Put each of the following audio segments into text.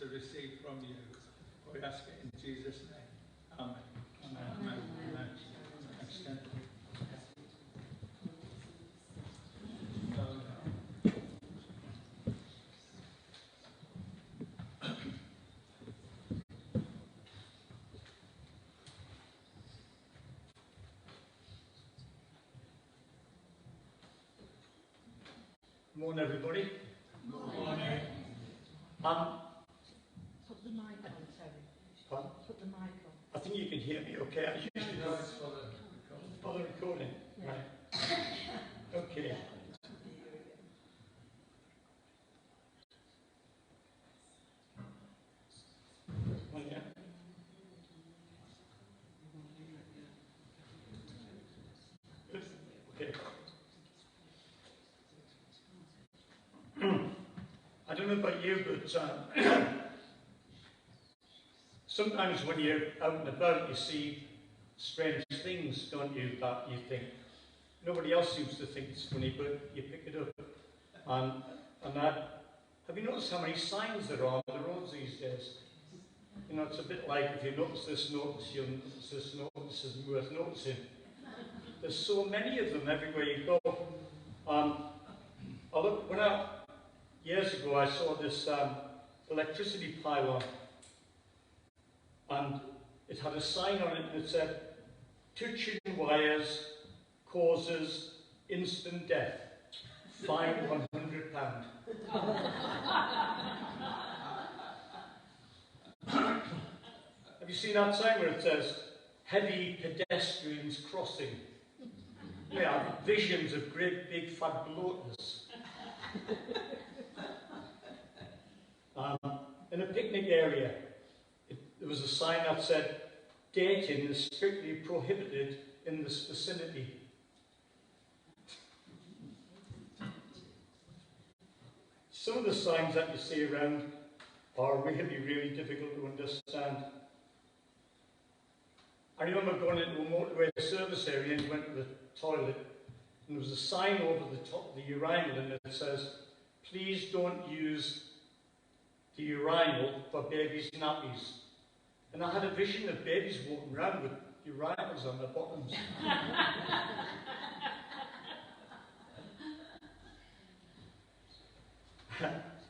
to receive from you. We ask it in Jesus' name. Amen. Amen. Amen. Amen. Extend. Morning, everybody. Morning. Put the mic on, Terry. Pardon? Put the mic on. I think you can hear me okay. I usually No, do it's for the recording. Yeah. Right. Okay. Oh, yeah. Good. Okay. I don't know about you, but sometimes when you're out and about, you see strange things, don't you, that you think nobody else seems to think it's funny, but you pick it up. Have you noticed how many signs there are on the roads these days? You know, it's a bit like if you notice this, notice, you'll notice this, notice isn't worth noticing. There's so many of them everywhere you go. Years ago, I saw this electricity pylon, and it had a sign on it that said, "Touching wires causes instant death. Fine £100." Have you seen that sign where it says, "Heavy pedestrians crossing"? Yeah, visions of great big fat bloaters. In a picnic area, there was a sign that said, "Dating is strictly prohibited in this vicinity." Some of the signs that you see around are really, really difficult to understand. I remember going into a motorway service area and went to the toilet, and there was a sign over the top of the urinal, and it says, "Please don't use the urinal for babies' nappies." And I had a vision of babies walking around with urinals on their bottoms.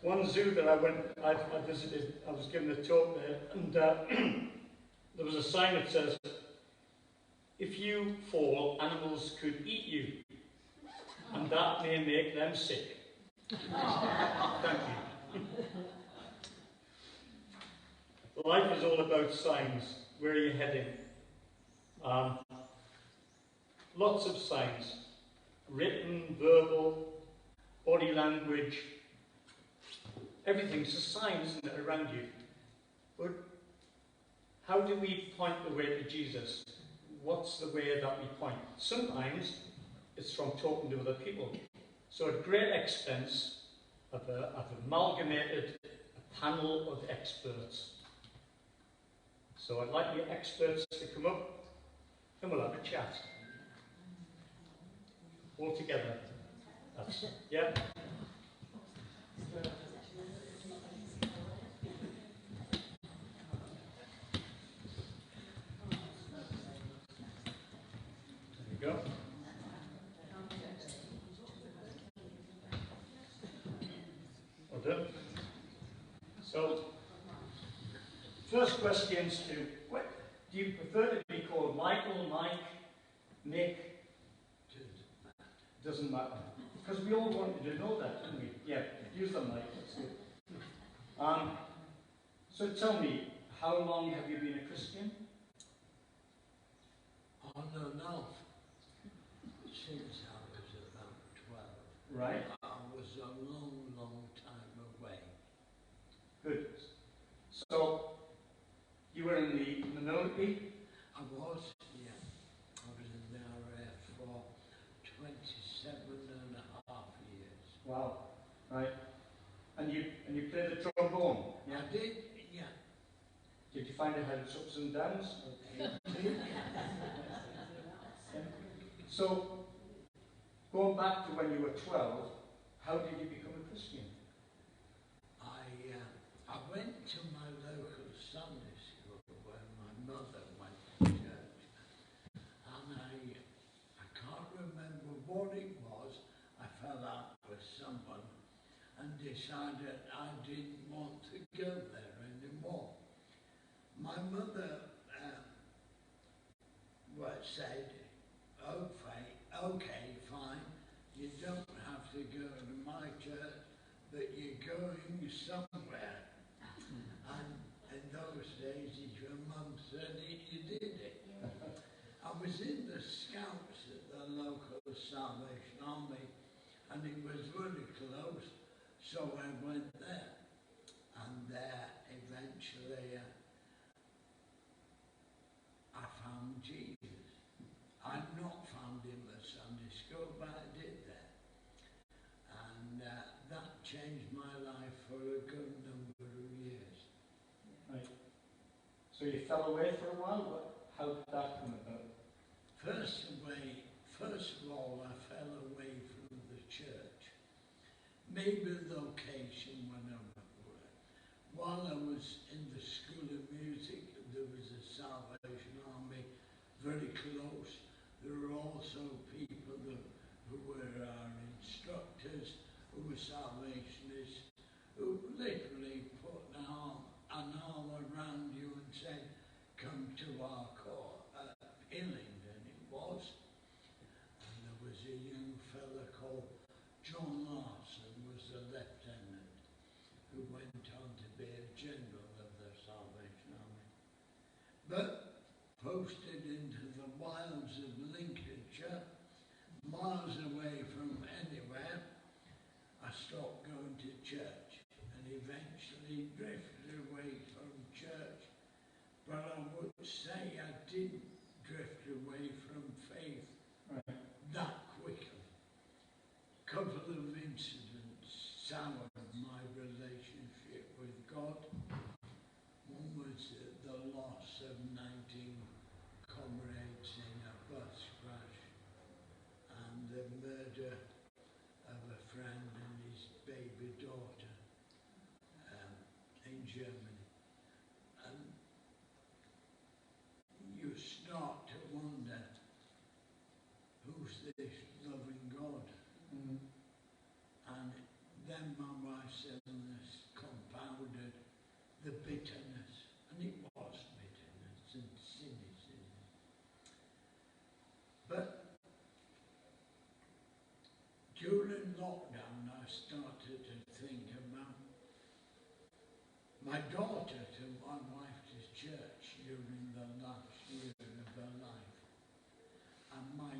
One zoo that I visited, I was given a talk there, and there was a sign that says, "If you fall, animals could eat you, and that may make them sick." Thank you. Life is all about signs. Where are you heading? Lots of signs. Written, verbal, body language. Everything's a sign, isn't it, around you? But how do we point the way to Jesus? What's the way that we point? Sometimes it's from talking to other people. So at great expense, I've amalgamated a panel of experts. So I'd like the experts to come up and we'll have a chat. All together. Yeah? There you go. Well done. So, first questions to, do you prefer to be called Michael, Mike, Nick? Doesn't matter. Because we all wanted to know that, didn't we? Yeah, use the mic, that's good. So tell me, how long have you been a Christian? On and off since I was about 12. Right. I was a long, long time away. Good. So, you were in the military? I was, yeah. I was in the RAF for 27 and a half years. Wow. Right. And you played the trombone? Yeah. I did, yeah. Did you find it had its ups and downs? So, going back to when you were 12, how did you become a Christian? I went to decided I didn't want to go there anymore. My mother said, okay, fine, you don't have to go to my church, but you're going somewhere. And in those days, if your mum said it, you did it. I was in the Scouts at the local Salvation Army, and it was very close, so I went there. And eventually I found Jesus. I'd not found him at Sunday school, but I did that. And that changed my life for a good number of years. Right. So you fell away for a while? How did that come about? First of all, I fell away from the church. Maybe the occasion when I went away. While I was in the School of Music, there was a Salvation Army very close. There were also people who were our instructors, who were Salvationists, who literally put an arm around you and said, come to our court at Hillingdon it was. And there was a young fella called John Larson, was a lieutenant, who went on to be a general of the Salvation Army. But posted into the wilds of Lincolnshire, miles away from anywhere, I stopped going to church and eventually drifted away from church. But I would say I didn't drift away from faith that quickly. A couple of incidents soured my relationship with God. One was the loss of 19 comrades in a bus crash and the murder of a friend and his baby daughter in Germany. And you start to wonder, who's this loving God? And then my wife's illness compounded the bitterness, and it was bitterness and cynicism. But during lockdown, I started to think about my daughter took my wife to church during the last year of her life. And my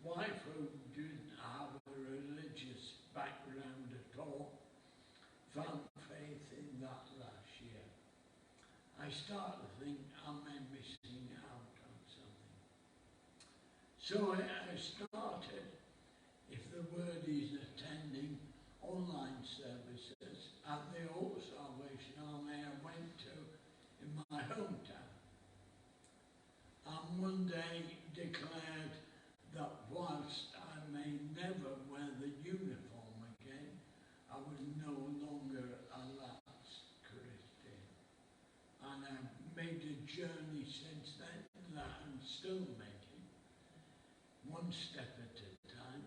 wife, who didn't have a religious background at all, found faith in that last year. I started to think, am I missing out on something? So I started, if the word is attending online services at the old Salvation Army I went to in my hometown. And one day declared that whilst I may never wear the uniform again, I was no longer a lapsed Christian. And I've made a journey since then that I'm still making, one step at a time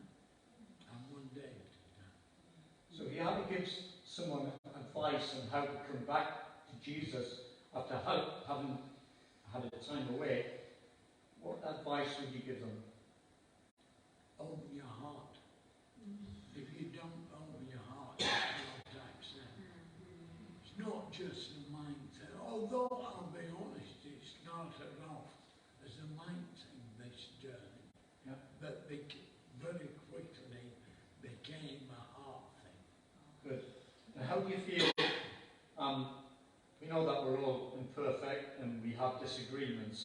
and one day at a time. So if you had to give someone advice on how to come back to Jesus after having had a time away, what advice would you give them? Open your heart. If you don't open your heart, you can't accept. It's not just a mind thing. Although I'll be honest, it started off as a mind thing, this journey. Yeah. But very quickly became a heart thing. Good. And how do you feel? We know that we're all imperfect and we have disagreements.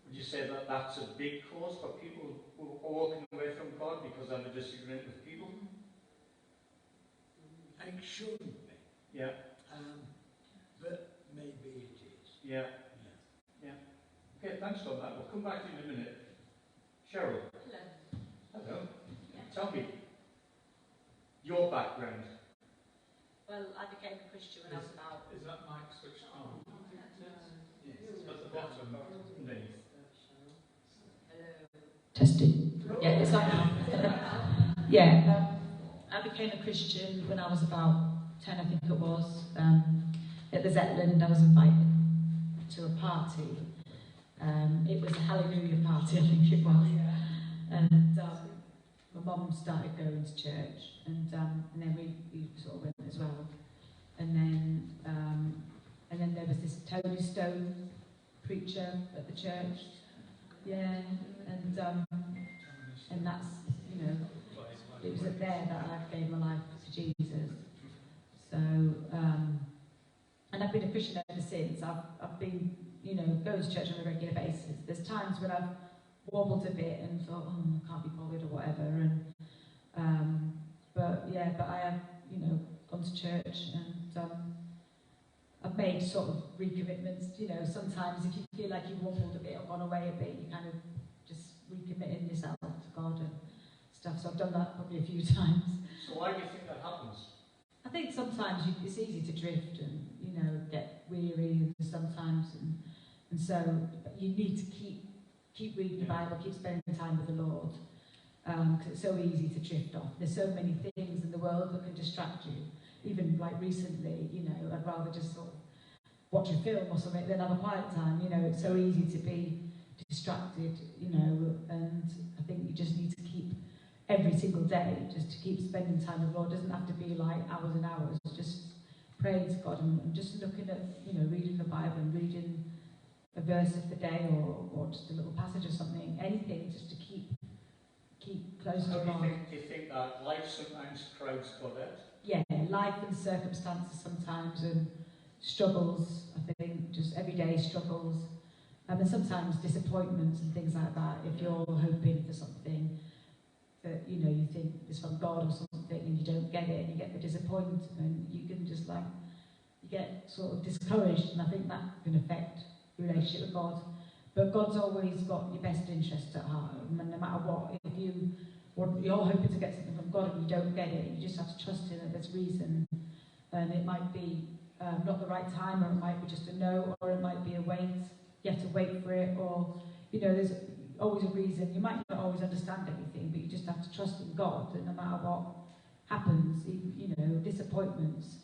Would you say that that's a big cause for people who are walking away from God because they have a disagreement with people? It shouldn't be. Yeah. But maybe it is. Yeah. Okay, thanks for that. We'll come back to you in a minute. Cheryl. Hello. Hello. Yeah. Tell me your background. Well, I became a Christian when I was about... Is that mic switched on? Yes. At the bottom. Underneath. Hello. Testing. Yeah, it's on. Yeah. I became a Christian when I was about 10, I think it was, at the Zetland. I was invited to a party. It was a Hallelujah party, I think it was. And my mum started going to church, and then we sort of went as well. And then there was this Tony Stone preacher at the church. Yeah, and that's, you know, it was at there that I gave my life to Jesus. So, and I've been a Christian ever since. I've been, you know, going to church on a regular basis. There's times when I've wobbled a bit and thought, oh, I can't be bothered or whatever. And but I have, you know, gone to church, and I've made sort of recommitments. You know, sometimes if you feel like you've wobbled a bit or gone away a bit, you kind of just recommitting yourself to God and stuff. So I've done that probably a few times. So why do you think that happens? I think sometimes it's easy to drift and, you know, get weary sometimes, and so you need to keep reading the Bible, keep spending time with the Lord, because it's so easy to drift off. There's so many things in the world that can distract you. Even like recently, you know, I'd rather just sort of watch a film or something than have a quiet time. You know, it's so easy to be distracted, you know, and I think you just need to keep every single day, just to keep spending time with the Lord. It doesn't have to be like hours and hours, just praying to God and just looking at, you know, reading the Bible and reading a verse of the day or just a little passage or something, anything, just to keep close to God. Do you think that life sometimes crowds God out? Yeah, life and circumstances sometimes, and struggles, I think, just everyday struggles, and sometimes disappointments and things like that. If you're hoping for something that, you know, you think is from God or something, and you don't get it, and you get the disappointment, you can just like, you get sort of discouraged, and I think that can affect your relationship with God. But God's always got your best interest at heart, and no matter what, if you're hoping to get something from God and you don't get it, you just have to trust in that there's reason, and it might be not the right time, or it might be just a no, or it might be a wait. You have to wait for it, or, you know, there's always a reason. You might not always understand everything, but you just have to trust in God, and no matter what happens, you know, disappointments.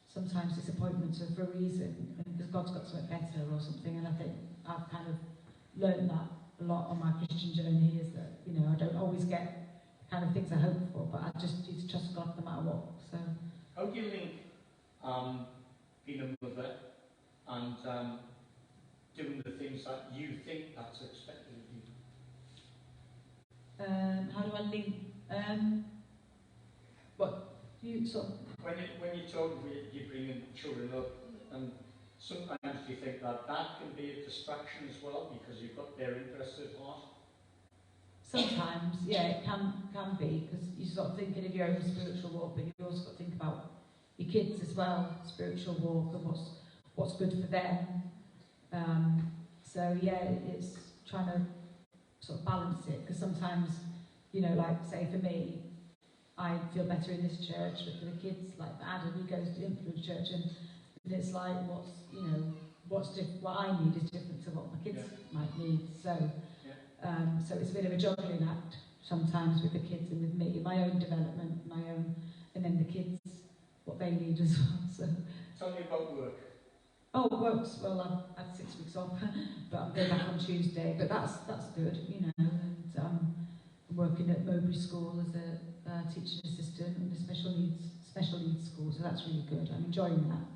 Sometimes disappointments are for a reason, because God's got something better or something, and I think I've kind of learned that a lot on my Christian journey, is that, you know, I don't always get the kind of things I hope for, but I just need to trust God no matter what. So, how do you link being a mother and doing the things that you think that's expected of you? how do I link? What you sort of? When you talk, you bring children up, and sometimes do you think that can be a distraction as well, because you've got their interests at heart? Sometimes, yeah, it can be, because you're sort of thinking of your own spiritual walk, but you've also got to think about your kids as well, spiritual walk, and what's good for them. So yeah, it's trying to sort of balance it, because sometimes, you know, like say for me, I feel better in this church, but for the kids, like Adam, he goes to Influence Church, and it's like what I need is different to what my kids might need. So, so it's a bit of a juggling act sometimes with the kids and with me, my own development, and then the kids, what they need as well. So. Tell me about work. Oh, works. Well, I've had 6 weeks off, but I'm going back on Tuesday. But that's good, you know. And I'm working at Mowbray School as a teaching assistant in a special needs school, so that's really good. I'm enjoying that.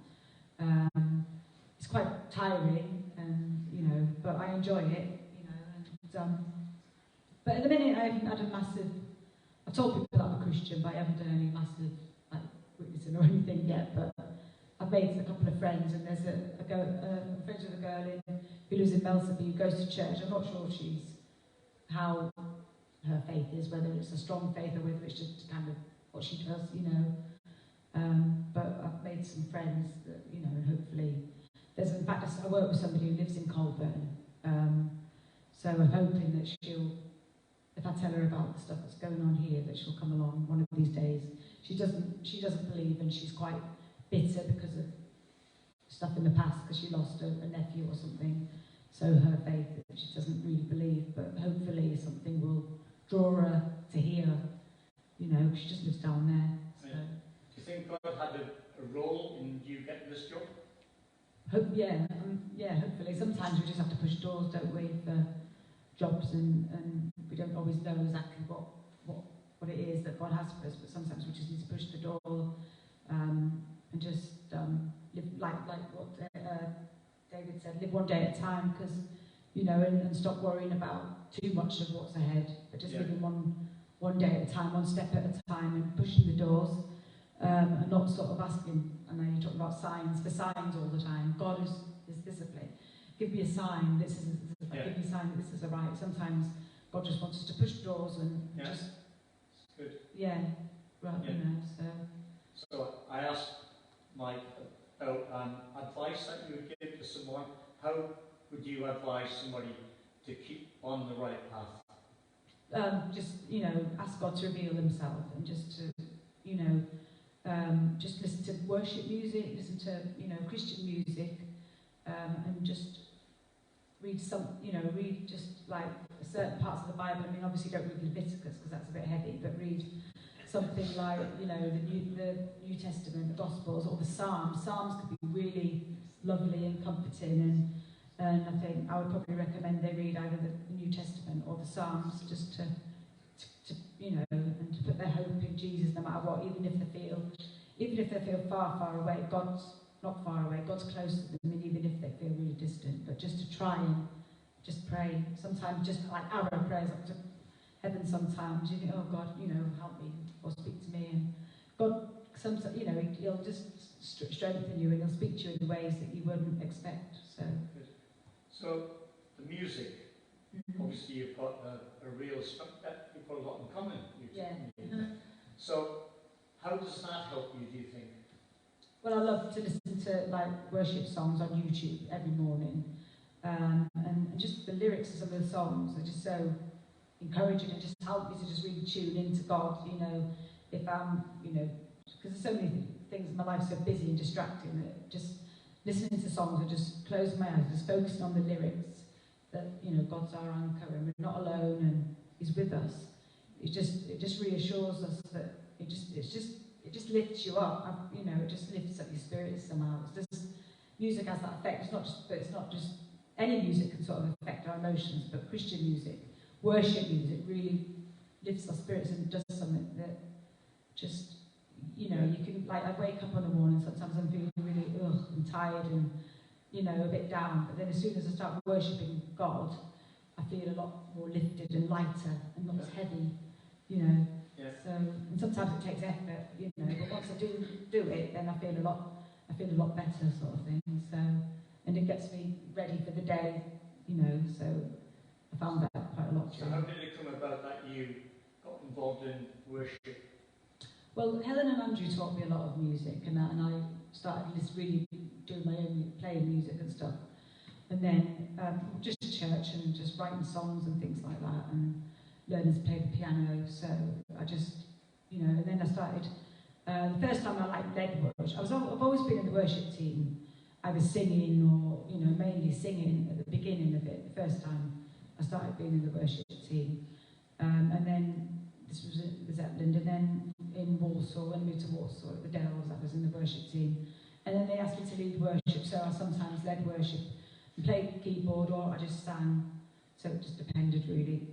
It's quite tiring, and you know, but I enjoy it, you know. And but at the minute, I haven't had a massive. I've told people that I'm a Christian, but I haven't done any massive like witnessing or anything yet. But I've made a couple of friends, and there's I'm friends with a girl who lives in Melton who goes to church. I'm not sure how her faith is, whether it's a strong faith or whether it's just kind of what she does, you know. But I've made some friends that, you know, and hopefully in fact, I work with somebody who lives in Colburn, so I'm hoping that if I tell her about the stuff that's going on here, that she'll come along one of these days. She doesn't believe, and she's quite bitter because of stuff in the past, because she lost a nephew or something. So her faith, she doesn't really believe, but hopefully something will draw her to here, you know, she just lives down there. So. Do you think God had a role in you getting this job? Hopefully. Sometimes we just have to push doors, don't we, for jobs, and we don't always know exactly what it is that God has for us, but sometimes we just need to push the door and just live like what David said, live one day at a time, because, you know, and stop worrying about too much of what's ahead, but just living one day at a time, one step at a time, and pushing the doors, and not sort of asking. I know you talk about signs all the time. God is discipline. Give me a sign. Give me a sign that this is a right. Sometimes God just wants us to push doors and just. It's good. Yeah. Right. Yeah. You know. So I asked Mike about advice that you would give to someone. How would you advise somebody to keep on the right path? Just, you know, ask God to reveal Himself, and just to, you know, just listen to worship music, listen to, you know, Christian music, and just read read just like certain parts of the Bible. I mean, obviously don't read Leviticus because that's a bit heavy, but read something like, you know, the New Testament, the Gospels, or the Psalms. Psalms could be really lovely and comforting, and I think I would probably recommend they read either the New Testament or the Psalms, just to you know, and to put their hope in Jesus no matter what, even if they feel far, far away. God's not far away, God's close to them, and even if they feel really distant, but just to try and just pray. Sometimes just like arrow prayers up to heaven. Sometimes you think, oh God, you know, help me, or speak to me, and God, sometimes, you know, He'll just strengthen you, and He'll speak to you in ways that you wouldn't expect. So the music, obviously you've got a real you've got a lot in common. So how does that help you, do you think? Well, I love to listen to like worship songs on YouTube every morning, and just the lyrics of some of the songs are just so encouraging, and just help me to just really tune into God. You know, if I'm, you know, because there's so many things, my life's so busy and distracting that just listening to songs and just closing my eyes, just focusing on the lyrics, that, you know, God's our anchor and we're not alone and He's with us. It just reassures us that it just lifts you up. You know, it just lifts up your spirit somehow. It's just, music has that effect. It's not just any music can sort of affect our emotions, but Christian music, worship music, really lifts our spirits and does something that just, you know, you can, like, I wake up in the morning, sometimes I'm feeling really I'm tired and, you know, a bit down, but then as soon as I start worshipping God, I feel a lot more lifted and lighter and not as heavy, you know. So, and sometimes it takes effort, you know, but once I do it, then I feel a lot better, sort of thing. So, and it gets me ready for the day, you know. So I found that quite a lot. So how did it come about that you got involved in worship? Well, Helen and Andrew taught me a lot of music, and I started just really doing my own playing music and stuff. And then just church and just writing songs and things like that, and learning to play the piano. So I just, you know, and then I started, the first time I led worship, I've always been in the worship team. I was singing, or, you know, mainly singing at the beginning of it, the first time I started being in the worship team. And then this was at Zetland, and then in Warsaw, when I moved to Warsaw at the Dells, I was in the worship team. And then they asked me to lead worship, so I sometimes led worship and played the keyboard, or I just sang. So it just depended, really.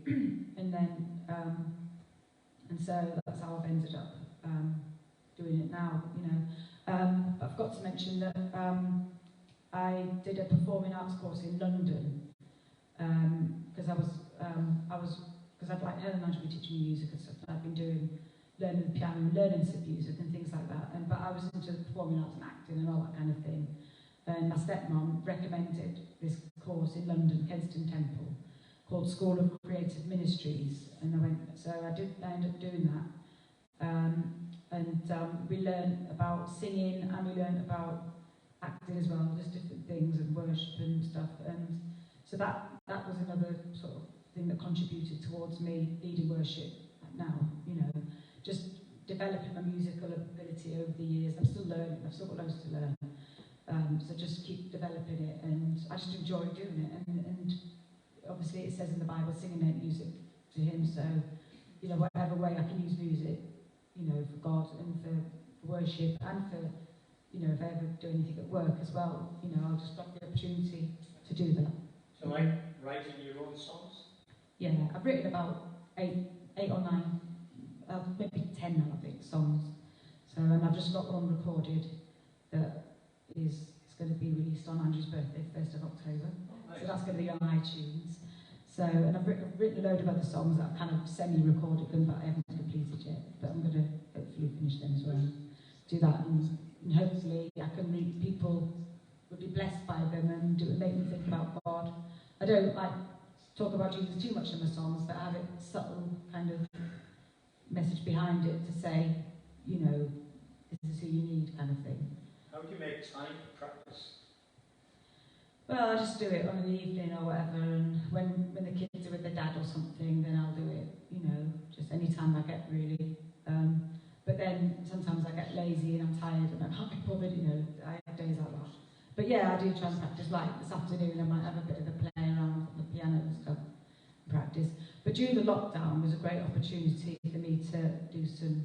And then, and so that's how I've ended up doing it now, you know. I've got to mention that I did a performing arts course in London, because I'd like Helen and Andrew teaching me music and stuff, and I've been learning the piano, learning some music and things like that. But I was into performing arts and acting and all that kind of thing. And my stepmom recommended this course in London, Kensington Temple, called School of Creative Ministries, and I went. So I ended up doing that. We learned about singing, and we learned about acting as well, just different things, and worship and stuff. And so that was another sort of thing that contributed towards me leading worship now, you know, just developing my musical ability over the years. I'm still learning, I've still got loads to learn. So just keep developing it, and I just enjoy doing it. And obviously it says in the Bible, sing and make music to Him. So, you know, whatever way I can use music, you know, for God and for worship and for you know, if I ever do anything at work as well, you know, I'll just grab the opportunity to do that. So like writing your own songs? Yeah, I've written about eight or nine, maybe 10 now, I think, songs. So, and I've just got one recorded that is going to be released on Andrew's birthday, 1st of October. Nice. So that's going to be on iTunes. So, and I've written a load of other songs that I've kind of semi-recorded them, but I haven't completed yet. But I'm going to hopefully finish them as well. Do that, and hopefully I can read, people will be blessed by them and make me think about God. I don't like talk about Jesus too much in my songs, but I have a subtle kind of message behind it to say, you know, this is who you need, kind of thing. How do you make time for practice? Well, I just do it on an evening or whatever, and when the kids are with their dad or something, then I'll do it, you know, just any time I get, really. But then sometimes I get lazy and I'm tired and I can't be bothered, you know, I have days like that. But yeah, I do try and practice. Like this afternoon, I might have a bit of a play around on the piano and stuff, practice. But during the lockdown was a great opportunity for me to do some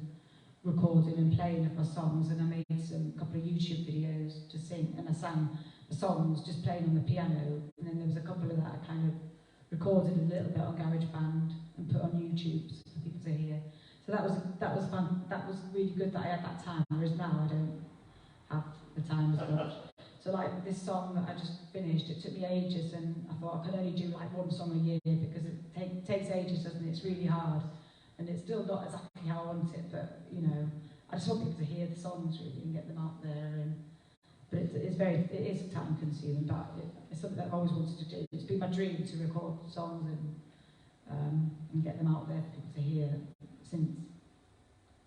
recording and playing of my songs, and I made a couple of YouTube videos to sing, and I sang the songs just playing on the piano, and then there was a couple of that I kind of recorded a little bit on GarageBand and put on YouTube for people to hear. So that was fun. That was really good that I had that time, whereas now I don't have the time as much. So like this song that I just finished, it took me ages, and I thought I could only do like one song a year because it takes ages, doesn't it? It's really hard, and it's still not exactly how I want it, but you know, I just want people to hear the songs really and get them out there. But it is time consuming, but it's something that I've always wanted to do. It's been my dream to record songs and get them out there for people to hear since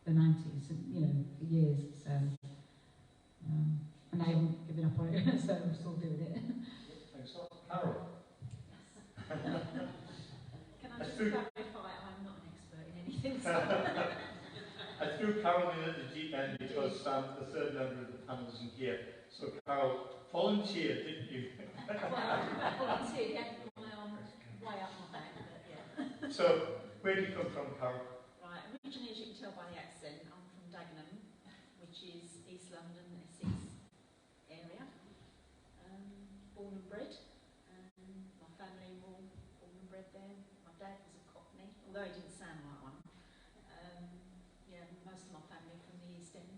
the 90s, you know, for years. So, and I haven't given up on it, so I'm still doing it. Thanks a lot. Carol? Can I just clarify, I'm not an expert in anything, so... I threw Carol in at the deep end because the third member of the panel isn't here. So Carol volunteered, didn't you? Well, I volunteered, you had to put my arm way up my back, but yeah. So, where do you come from, Carol? Right, originally, as you can tell by the accent, I'm from Dagenham, which is East London, Essex area. Born and bred, and my family were all born and bred there. My dad was a Cockney, although he didn't sound like one. Yeah, most of my family from the East End.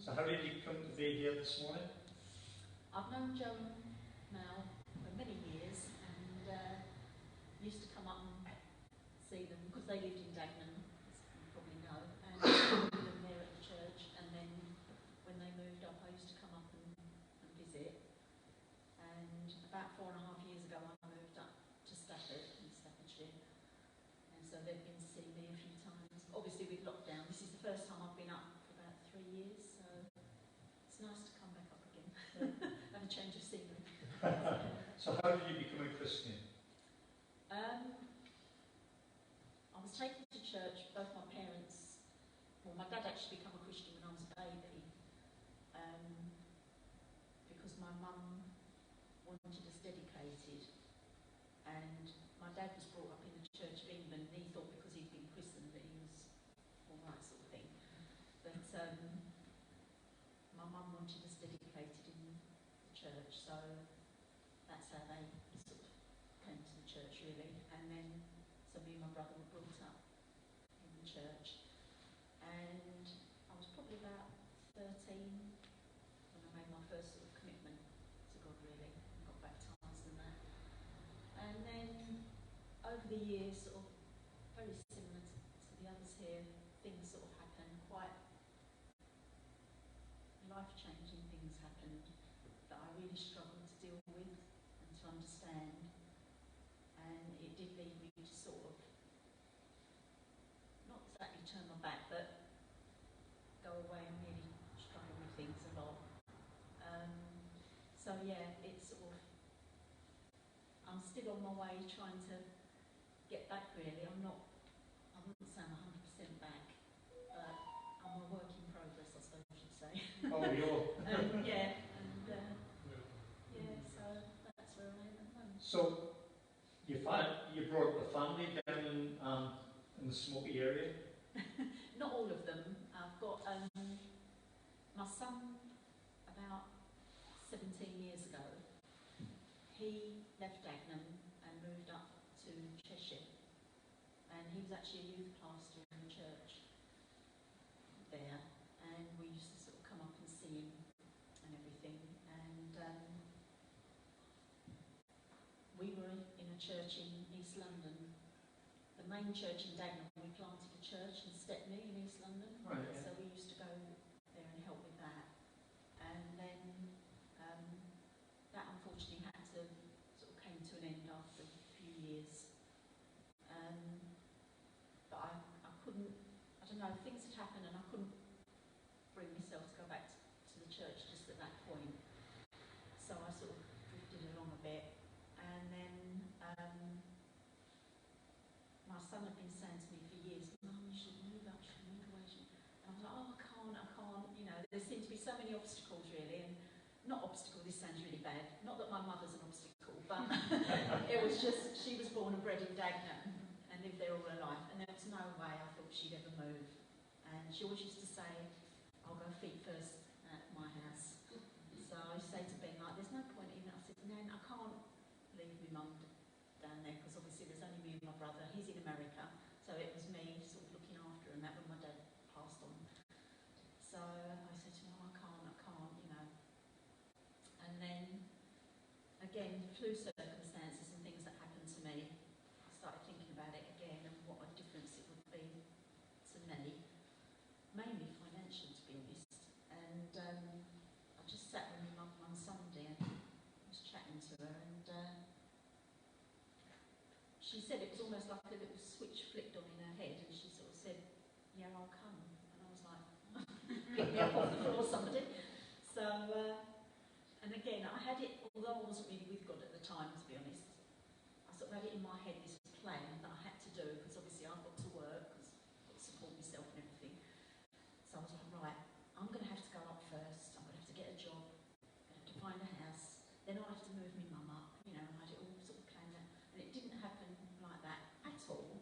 So how did you come to be here this morning? I've known Joan now for many years, and used to come up and see them because they lived in Dagenham, as you probably know, and I knew them there at the church. And then when they moved up, I used to come up and visit. And about 4.5 years ago, I moved up to Stafford, in Staffordshire, and so they've been to see me a few times. Obviously, with lockdown, this is the first time I've been up for about 3 years, so it's nice to come back up again, have a change of scenery. So how did you become a Christian? I was taken to church, both my parents, well, my dad actually became a Christian when I was a baby, because my mum wanted us dedicated, and my dad was brought up in the Church of England, and he thought because he'd been christened that he was all right, sort of thing. But my mum wanted us dedicated in the church, so that's how they sort of came to the church, really. And then, so me and my brother were brought up in the church, and I was probably about 13 when I made my first sort of commitment to God, really, and got baptised and that. And then over the years, sort of very similar to the others here, things sort of happened, quite life-changing things happened that I really struggled to deal with and to understand. And it did lead me to sort of, not exactly turn my back, but go away and really struggle with things a lot. So yeah, it's sort of, I'm still on my way trying to get back, really. I wouldn't say I'm 100% back, but I'm a work in progress, I suppose you should say. Oh, you're... yeah, and yeah, so that's where I am at the moment. So, you brought up a family down in the Smoky area? Not all of them. I've got my son, I he left Dagenham and moved up to Cheshire, and he was actually a youth pastor in the church there, and we used to sort of come up and see him and everything, and we were in a church in East London. The main church in Dagenham, we planted a church in Stepney in East London, Right, yeah. so we used to go there and help with that. And then that unfortunately had to sort of came to an end after a few years. But I couldn't, I don't know, things had happened and I couldn't bring myself to go back to the church just at that point. So I sort of drifted along a bit, and then my son had been saying to me for years, "Mum, you should move up, you should move away." And I was like, "Oh, I can't, you know, there seem to be so many obstacles really," and not obstacle, this sounds really bad, not that my mother's an obstacle, but it was just, she was born and bred in Dagenham and lived there all her life, and there was no way I thought she'd ever move. And she always used to say, "I'll go feet first at my house." So I used to say to Ben, like, "There's no point in," I said, "Nan, I can't leave my mum down there, because obviously there's only me and my brother, he's in America, so it was me sort of looking after him, that when my dad passed on." So I said to him, "Oh, I can't, you know." And then, again, through circumstances and things that happened to me, I started thinking about it again and what a difference it would be to me, mainly financial, to be honest. And I just sat with my mum one Sunday and was chatting to her, and she said it was almost like a little switch flicked on in her head, and she sort of said, "Yeah, I'll come." And I was like, pick me up off the floor, somebody. So, and again, I had it, although I wasn't really with God at the time, to be honest, I sort of had it in my head, this plan that I had to do, because obviously I've got to work, because I've got to support myself and everything. So I was like, right, I'm going to have to go up first, I'm going to have to get a job, I'm going to have to find a house, then I'll have to move my mum up, you know, and I had it all sort of planned out. And it didn't happen like that at all.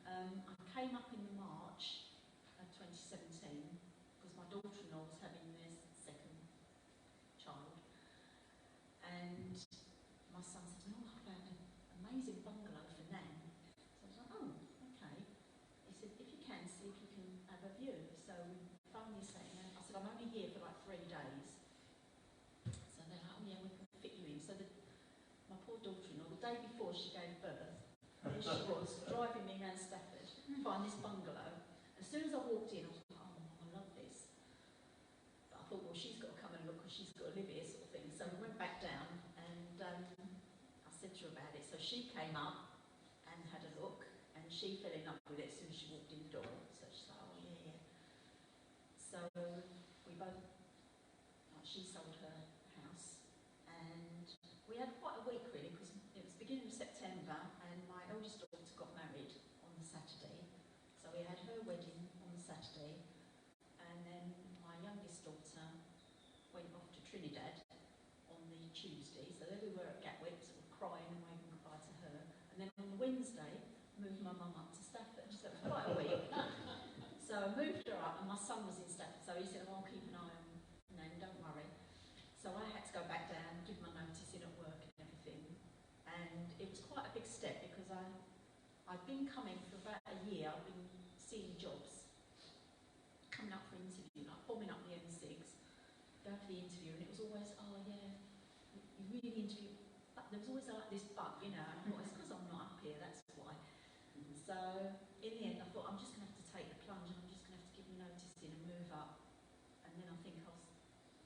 I came up in March of 2017, because my daughter-in-law was having their second child. And my son said, "Oh, I found an amazing bungalow for Nan." So I was like, "Oh, okay." He said, "If you can, see if you can have a view." So we phoned the estate agent. I said, "I'm only here for like 3 days." So they're like, "Oh yeah, we can fit you in." So my poor daughter-in-law, the day before she gave birth, there she was, driving me around Stafford to find this bungalow. As soon as I walked in, I was like, "Oh, I love this." But I thought, well, she's got to come and look because she's got to live here, sort of thing. So we went back down, and I said to her about it. So she came up and had a look, and she fell in love with it as soon as she walked in the door. So she's like, "Oh yeah, yeah." So we both, she sold her house, and we had quite a week really, because it was beginning of September, and my eldest daughter got married on the Saturday. So we had her wedding on the Saturday, and then my youngest daughter went off to Trinidad on the Tuesday. So there we were at Gatwick, sort of crying and waving goodbye to her. And then on the Wednesday, moved my mum up to Stafford. So it was quite a week. So I moved her up, and my son was in Stafford, so he said, "Oh, I'll keep an eye on Nan, don't worry." So I had to go back down, give my notice in at work and everything. And it was quite a big step, because I'd been coming for about a year. I'd been seeing jobs, coming up for interview, like bombing up the M6, go for the interview, and it was always, "Oh yeah, you really interview," but there was always like this but, you know, and I thought, it's because I'm not up here, that's why. So in the end I thought, I'm just going to have to take the plunge, and I'm just going to have to give me notice in and move up, and then I think I'll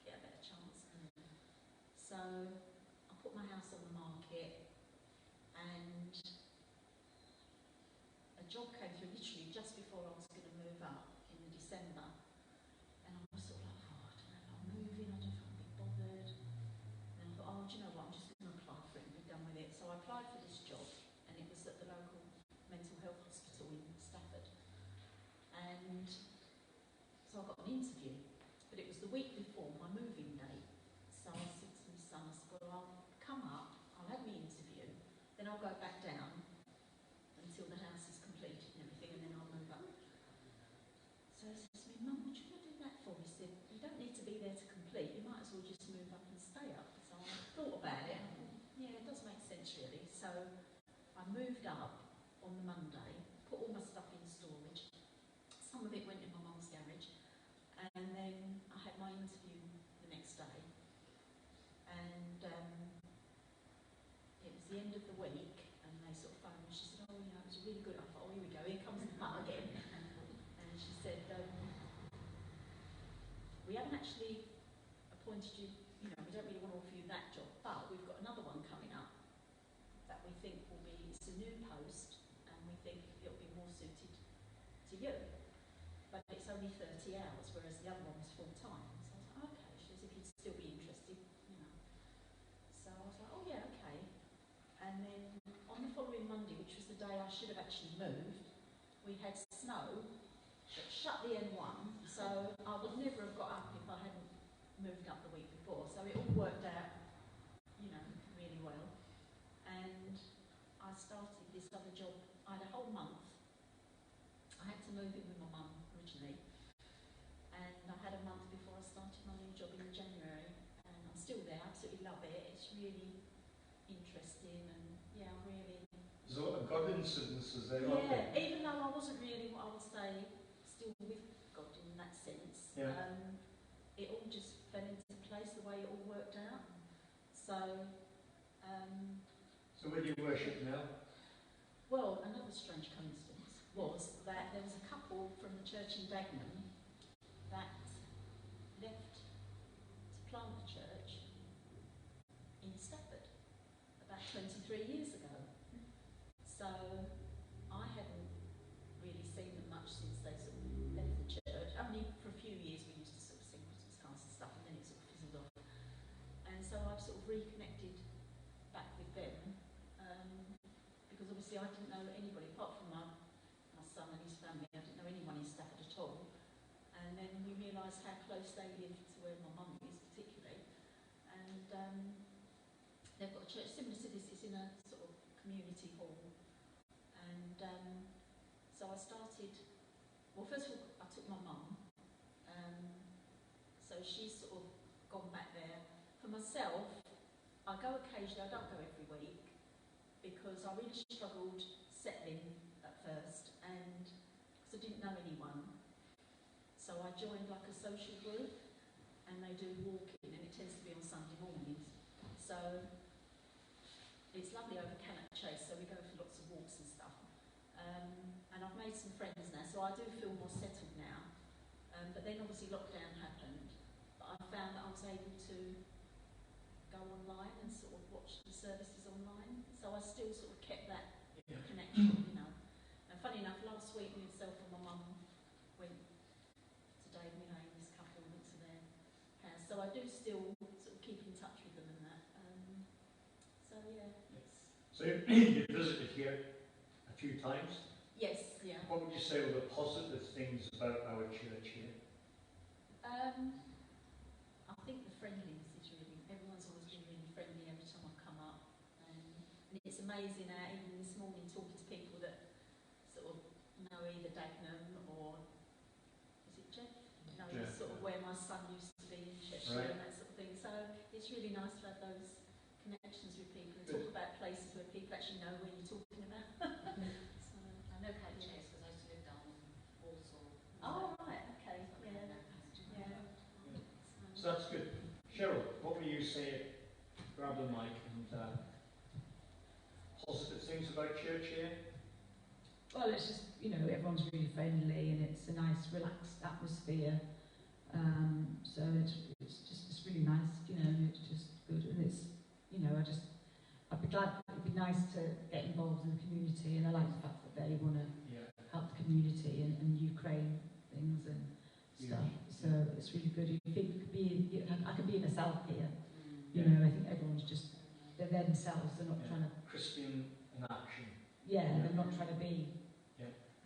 get a better chance. So I put my house on the market, and a job came through literally just before I was going to move up in December, and I was sort of like, "Oh, I don't know if I'm moving, I don't know if I'll be bothered." And I thought, "Oh, do you know what, I'm just going to apply for it and be done with it." So I applied for this job, and it was at the local mental health hospital in Stafford. And so I got an interview, but it was the week before my moving date. So I said to my son, I said, "Well, I'll come up, I'll have my interview, then I'll go back down until the house is completed and everything, and then I'll move up." So he said to me, "Mum, what do you want to do that for?" He said, "You don't need to be there to complete, you might as well just move up and stay up." So I thought about it, and I thought, yeah, it does moved up on the Monday, put all my stuff in storage. Some of it went in my mum's garage, and then I had my interview the next day. And it was the end of the week, and they sort of phoned me. She said, "Oh, you know, it was really good." I thought, "Oh, here we go. Here comes the butt again." And she said, "We haven't actually appointed you. You know, we don't really want to offer you that job, but we've got another one coming up that we think will be. It's a new post, and we think it'll be more suited to you. But it's only 30 hours, whereas the other one was full time." So I was like, "Okay." She says, "If you'd still be interested, you know." So I was like, "Oh yeah, okay." And then on the following Monday, which was the day I should have actually moved, we had snow that shut the N1, so I would never have got up if I hadn't moved up the week before. So it all worked out, you know, really well. And I started this other job. I had a whole month. I had to move in with my mum originally, and I had a month before I started my new job in January, and I'm still there. I absolutely love it. It's really interesting, and yeah, I'm really. There's a lot of God incidences there, aren't there? Yeah, even though I wasn't really what I would say still with God in that sense, it all just fell into place the way it all worked out. So. So where do you worship now? Well, another strange coincidence was that there was a couple from the church in Dagenham that left to plant the church in Stafford about 23 years ago. So I hadn't really seen them much since they sort of left the church. Only for a few years we used to sort of sing Christmas carols and stuff, and then it sort of fizzled off. And so I've sort of reconnected back with them. Because obviously I didn't know anybody apart from my son and his family. I didn't know anyone in Stafford at all. And then we realised how close they lived to where my mum is, particularly. And they've got a church similar to this. It's in a sort of community hall. And so I started. Well, first of all, I took my mum. So she's sort of gone back there. For myself, I go occasionally. I don't go every week, because I really struggled settling at first, and because I didn't know anyone. So I joined like a social group, and they do walking, and it tends to be on Sunday mornings. So it's lovely over Cannock Chase, so we go for lots of walks and stuff. And I've made some friends now, so I do feel more settled now. But then obviously lockdown happened, but I found that I was able to go online and sort of watch the services online. So I still sort of kept that connection, you know. And funny enough, last week myself and my mum went to Dave Millane, this couple went to their house. So I do still sort of keep in touch with them and that. So yeah. So you visited here a few times. Yes, yeah. What would you say were the positive things about our church here? I think the friendliness is really, everyone's always been really friendly every time I've come up. And it's amazing how even this morning talking to people that sort of know either Dagenham or, is it Jeff? No, Jeff, sort of where my son used to be in Cheshire and that sort of thing. So it's really nice to have those connections with people and talk about places where people actually know where you're talking about. So, I know Cannock Chase because I used to live down in Walsall. oh, right, okay, yeah. So that's good. Cheryl, what will you say? Grab the mic and positive things about church here? Well, it's just, you know, everyone's really friendly and it's a nice, relaxed atmosphere. So it's really nice, you know, and it's just good. And it's, you know, I'd be glad, it'd be nice to get involved in the community, and I like the fact that they want to help the community and Ukraine things and stuff. So it's really good. You think I could be myself here. You know, I think everyone's just, they're themselves, they're not trying to... Christian in action. They're not trying to be,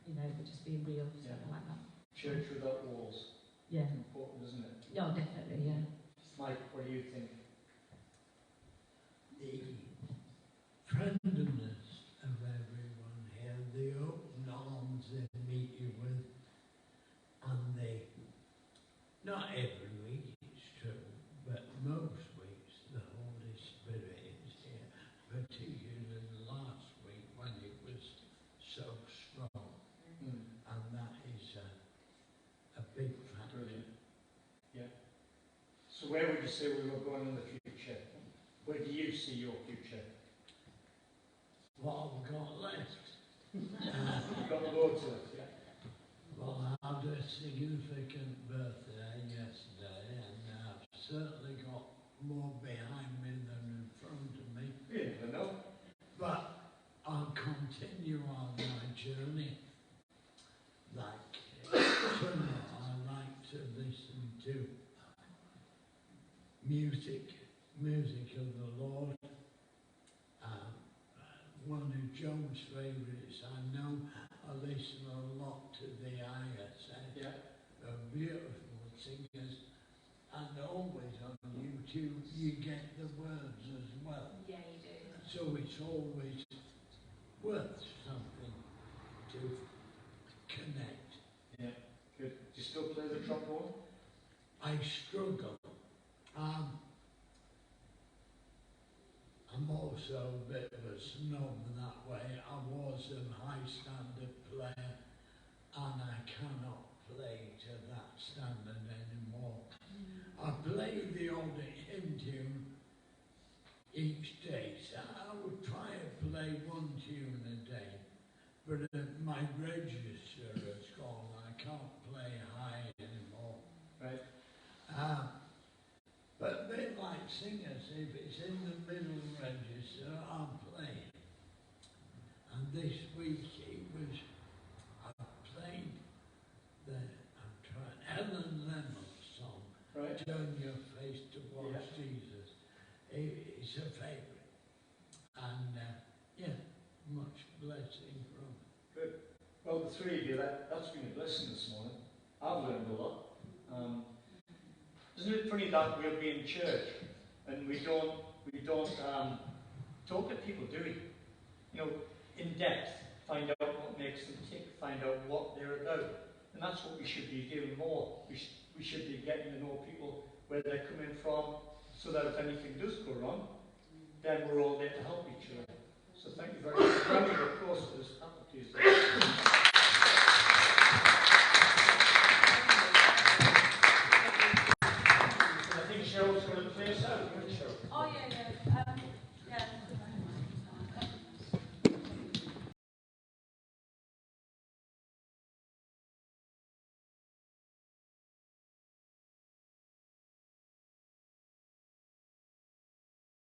you know, but just being real, something like that. Church without walls. Yeah. It's important, isn't it? Yeah, definitely, yeah. Mike, what do you think? The friendliness of everyone here, the open arms they meet you with, and they, not every week it's true, but most weeks the Holy Spirit is here, particularly last week when you say we were going in the future? Where do you see your future? What have I got left? You've got loads of it, yeah? Well, I had a significant birthday yesterday, and I've certainly got more behind me than in front of me. You never know. But I'll continue on my journey. Like tonight, I like to listen to music of the Lord. One of John's favourites, I know. I listen a lot to the ISS. Yeah. They're beautiful singers, and always on YouTube you get the words as well. Yeah, you do. So it's always worth something to connect. Yeah, good. Do you still play the trombone? I struggle. I'm also a bit of a snob that way. I was a high standard player, and I cannot play to that standard anymore. I play the odd hymn tune each day, so I would try and play one tune a day, but my register has gone. I can't play high anymore. Right. But a bit like singers, if it's in the middle register, I'm playing. And this week I played Helen Lemon's song, Right. Turn Your Face Towards Jesus. It's a favourite. And much blessing from it. Good. Well, the three of you, that's been a blessing this morning. I've learned a lot. Isn't it funny that we'll be in church and we don't talk to people, do we? You know, in depth, find out what makes them tick, find out what they're about. And that's what we should be doing more. We should be getting to know people, where they're coming from, so that if anything does go wrong, then we're all there to help each other. So thank you very much. Round of applause for this faculty.